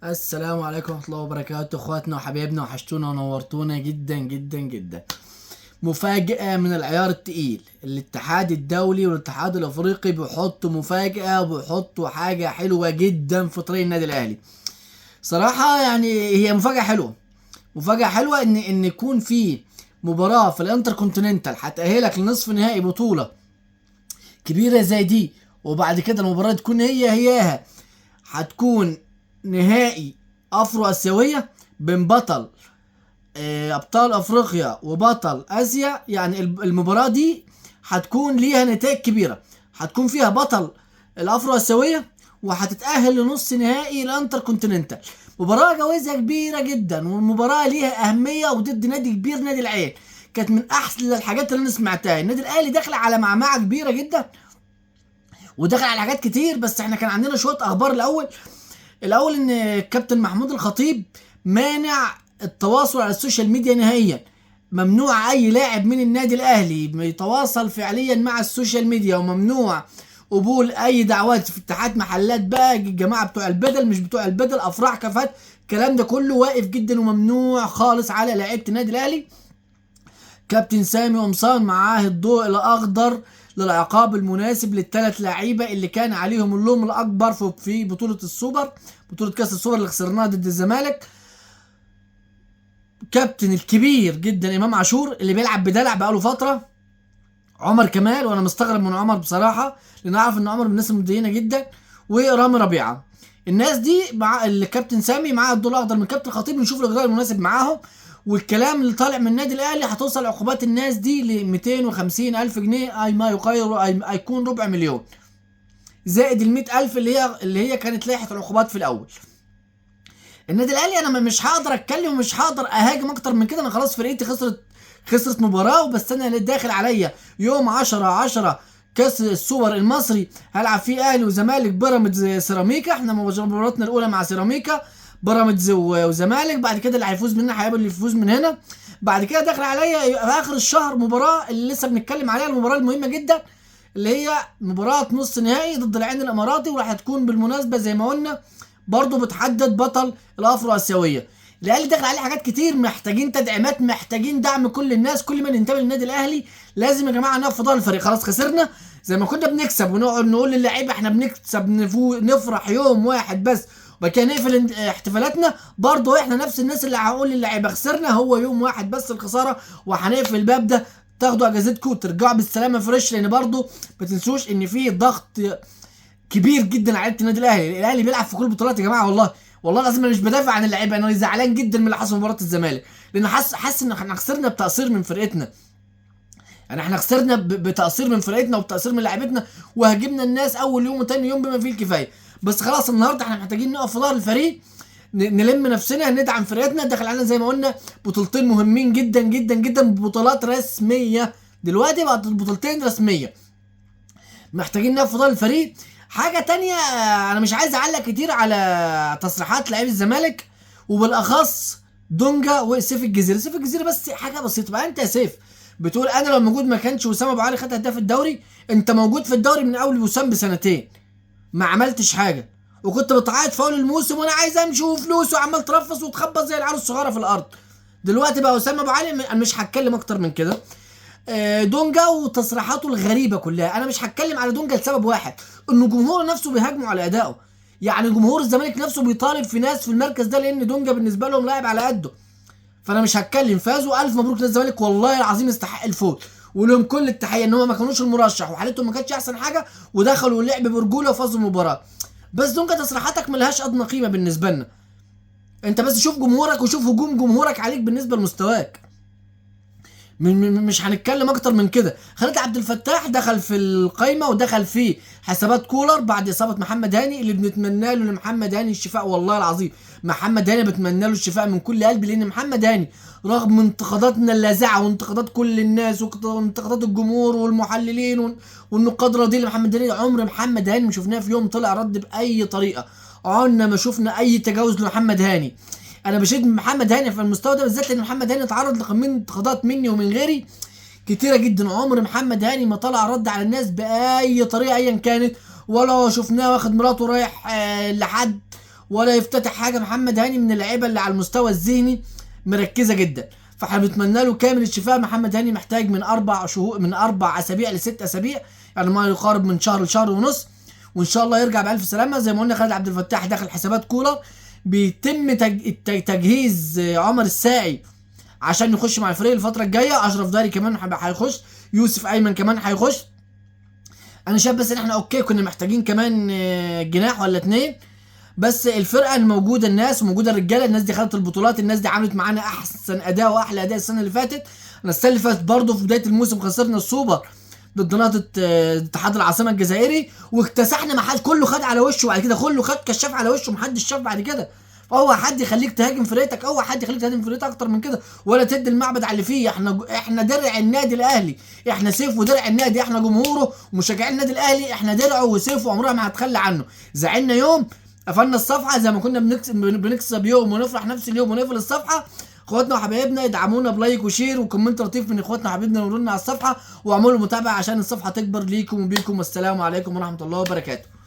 السلام عليكم ورحمة الله وبركاته، اخواتنا وحبايبنا، وحشتونا ونورتونا جدا جدا جدا. مفاجأة من العيار التقيل. الاتحاد الدولي والاتحاد الافريقي بيحطوا مفاجأة وبيحطوا حاجة حلوة جدا في طريق النادي الاهلي. صراحة يعني هي مفاجأة حلوة. مفاجأة حلوة ان يكون في مباراة في الانتر كونتيننتال هتأهلك لنصف نهائي بطولة كبيرة زي دي، وبعد كده المباراة تكون هياها هتكون نهائي افرو اسيويه بين بطل ابطال افريقيا وبطل اسيا. يعني المباراه دي هتكون ليها نتائج كبيره، هتكون فيها بطل الافرو اسيويه وهتتاهل لنص نهائي الانتر كونتيننتال. مباراه جوائزها كبيره جدا، والمباراه ليها اهميه وضد نادي كبير، نادي العين. كانت من احسن الحاجات اللي انا سمعتها. النادي الاهلي داخل على معمعه كبيره جدا وداخل على حاجات كتير، بس احنا كان عندنا شويه اخبار. الاول ان الكابتن محمود الخطيب مانع التواصل على السوشيال ميديا نهائيا. ممنوع اي لاعب من النادي الاهلي يتواصل فعليا مع السوشيال ميديا، وممنوع قبول اي دعوات في اتحاد محلات بقى، الجماعه بتوع البدل مش بتوع البدل، افراح، كافات، الكلام ده كله واقف جدا وممنوع خالص على لعيبه النادي الاهلي. كابتن سامي قمصان معاه الضوء الاخضر للعقاب المناسب للثلاث لعيبه اللي كان عليهم اللوم الاكبر في بطوله السوبر، بطوله كاس السوبر اللي خسرناها ضد الزمالك. كابتن الكبير جدا امام عاشور اللي بيلعب بدلع بقاله فتره، عمر كمال، وانا مستغرب من عمر بصراحه لان اعرف ان عمر من الناس المدينه جدا، ورامي ربيعه. الناس دي مع الكابتن سامي معاه الضوء الاخضر من كابتن خطيب، نشوف الاجراء المناسب معاهم. والكلام اللي طالع من النادي الاهلي هتوصل عقوبات الناس دي ل 250 الف جنيه، اي ما يقارب اي يكون ربع مليون، زائد ال 100 الف اللي هي كانت لائحه العقوبات في الاول. النادي الاهلي انا مش هقدر اتكلم ومش هقدر اهاجم اكتر من كده. انا خلاص فرقتي خسرت مباراه، وبس انا اللي داخل عليا يوم 10/10 كاس السوبر المصري، هلعب فيه اهلي وزمالك، بيراميدز، سيراميكا. احنا مباراتنا الاولى مع سيراميكا، بيراميدز وزمالك. بعد كده اللي هيفوز مننا هيقابل اللي يفوز من هنا. بعد كده داخل عليا في اخر الشهر مباراه اللي لسه بنتكلم عليها، المباراه المهمه جدا اللي هي مباراه نص نهائي ضد العين الاماراتي، وراح تكون بالمناسبه زي ما قلنا برضه بتحدد بطل الافرو اسيويه. الاهلي داخل عليه حاجات كتير، محتاجين تدعيمات، محتاجين دعم كل الناس، كل من ينتمي للنادي الاهلي لازم يا جماعه نقف في ظهر الفريق. خلاص خسرنا زي ما كنا بنكسب ونقعد نقول للعيبه احنا بنكسب نفرح يوم واحد بس وبعد كده نقفل احتفالاتنا. برضه احنا نفس الناس اللي هقول للعيبه خسرنا هو يوم واحد بس الخساره وهنقفل الباب ده، تاخدوا اجازتكم وترجعوا بالسلامه فريش. لان برضه ما تنسوش ان في ضغط كبير جدا على لعيبه النادي الاهلي. الاهلي بيلعب في كل البطولات يا جماعه، والله لازم. انا مش بدافع عن اللعيبه، انا زعلان جدا من اللي حصل في مباراه الزمالك، لان حاسس ان احنا خسرنا بتقصير من فرقتنا. يعني احنا خسرنا بتقصير من فرقتنا وبتقصير من لعيبتنا، وهاجمنا الناس اول يوم وتاني يوم بما فيه الكفايه. بس خلاص النهارده احنا محتاجين نقف في ظهر الفريق، نلم نفسنا، ندعم فرقتنا. داخل علينا زي ما قلنا بطولتين مهمين جدا جدا جدا، بطولات رسميه. دلوقتي بقت البطولتين رسميه، محتاجين نقف في ظهر الفريق. حاجه تانية، انا مش عايز اعلق كتير على تصريحات لاعبي الزمالك، وبالاخص دونجا وسيف الجزيري. سيف الجزيري بس حاجه بسيطه بقى، انت يا سيف بتقول انا لو موجود ما كانش وسام ابو علي خد هداف الدوري. انت موجود في الدوري من اول وسام بسنتين، ما عملتش حاجه، وكنت بتعيط في اول الموسم وانا عايز امشي وفلوس، وعمال ترفص وتخبط زي العيال الصغيره في الارض. دلوقتي بقى وسام ابو علي، انا مش هتكلم اكتر من كده. دونجا وتصريحاته الغريبه كلها، انا مش هتكلم على دونجا لسبب واحد، انه جمهور نفسه بيهاجموا على ادائه. يعني جمهور الزمالك نفسه بيطالب في ناس في المركز ده، لان دونجا بالنسبه لهم لاعب على قده. فانا مش هتكلم. فازوا، الف مبروك للزمالك، والله العظيم يستحق الفوز، ولهم كل التحيه ان هم ما كانوش المرشح وحالتهم ما كانتش احسن حاجه، ودخلوا اللعب برجوله وفازوا المباراه. بس دونجا تصريحاتك ملهاش ادنى قيمه بالنسبه لنا. انت بس شوف جمهورك وشوف هجوم جمهورك عليك بالنسبه لمستواك. مش هنتكلم اكتر من كده. خالد عبد الفتاح دخل في القايمه ودخل في حسابات كولر بعد اصابه محمد هاني، اللي بنتمنى له لمحمد هاني الشفاء. والله العظيم محمد هاني بتمنى له الشفاء من كل قلبي، لان محمد هاني رغم انتقاداتنا اللاذعه وانتقادات كل الناس وانتقادات الجمهور والمحللين والنقاد الرياضيين لمحمد هاني، عمر محمد هاني ما شفناه في يوم طلع رد باي طريقه. عمرنا ما شفنا اي تجاوز لمحمد هاني. انا بشيد من محمد هاني في المستوى ده بالذات، لان محمد هاني اتعرض لكميه انتقادات مني ومن غيري كتيره جدا. عمر محمد هاني ما طلع رد على الناس باي طريقه ايا كانت، ولا شفناه واخد مراته رايح لحد، ولا يفتتح حاجه. محمد هاني من اللعيبه اللي على المستوى الذهني مركزه جدا، فاحنا بنتمنى له كامل الشفاء. محمد هاني محتاج من 4 شهور، من 4 اسابيع ل6 اسابيع، يعني ما يقارب من شهر لشهر ونص، وان شاء الله يرجع بالف سلامه. زي ما قلنا خالد عبد الفتاح داخل حسابات كولر، بيتم تجهيز عمر الساعي عشان يخش مع الفريق الفتره الجايه. اشرف داري كمان هيخش، يوسف ايمن كمان هيخش. انا شايف بس ان احنا اوكي كنا محتاجين كمان جناح ولا 2، بس الفرقه الموجوده، الناس موجوده، الرجاله، الناس دي خدت البطولات، الناس دي عملت معانا احسن اداء واحلى اداء السنه اللي فاتت. انا السنه اللي فاتت برضه في بدايه الموسم خسرنا السوبر ضد نهضه اتحاد العاصمه الجزائري، واكتسحنا، ما حد، كله خد على وشه، وبعد كده كله خد كشاف على وشه، محدش شاف بعد كده. اوعى حد يخليك تهاجم فرقتك، اوعى حد يخليك تهاجم فرقتك اكتر من كده، ولا تدي المعبد على اللي فيه. احنا درع النادي الاهلي، احنا سيف ودرع النادي، احنا جمهوره ومشجعين النادي الاهلي، احنا درعه وسيفه، عمرنا ما هتخلى عنه. زعلنا يوم قفلنا الصفحه، زي ما كنا بنكسب يوم ونفرح نفس اليوم ونقفل الصفحه. اخواتنا وحبايبنا يدعمونا بلايك وشير وكومنت لطيف من اخواتنا وحبايبنا، ونقولوا لنا على الصفحه، واعملوا متابعه عشان الصفحه تكبر ليكم وبيكم. والسلام عليكم ورحمه الله وبركاته.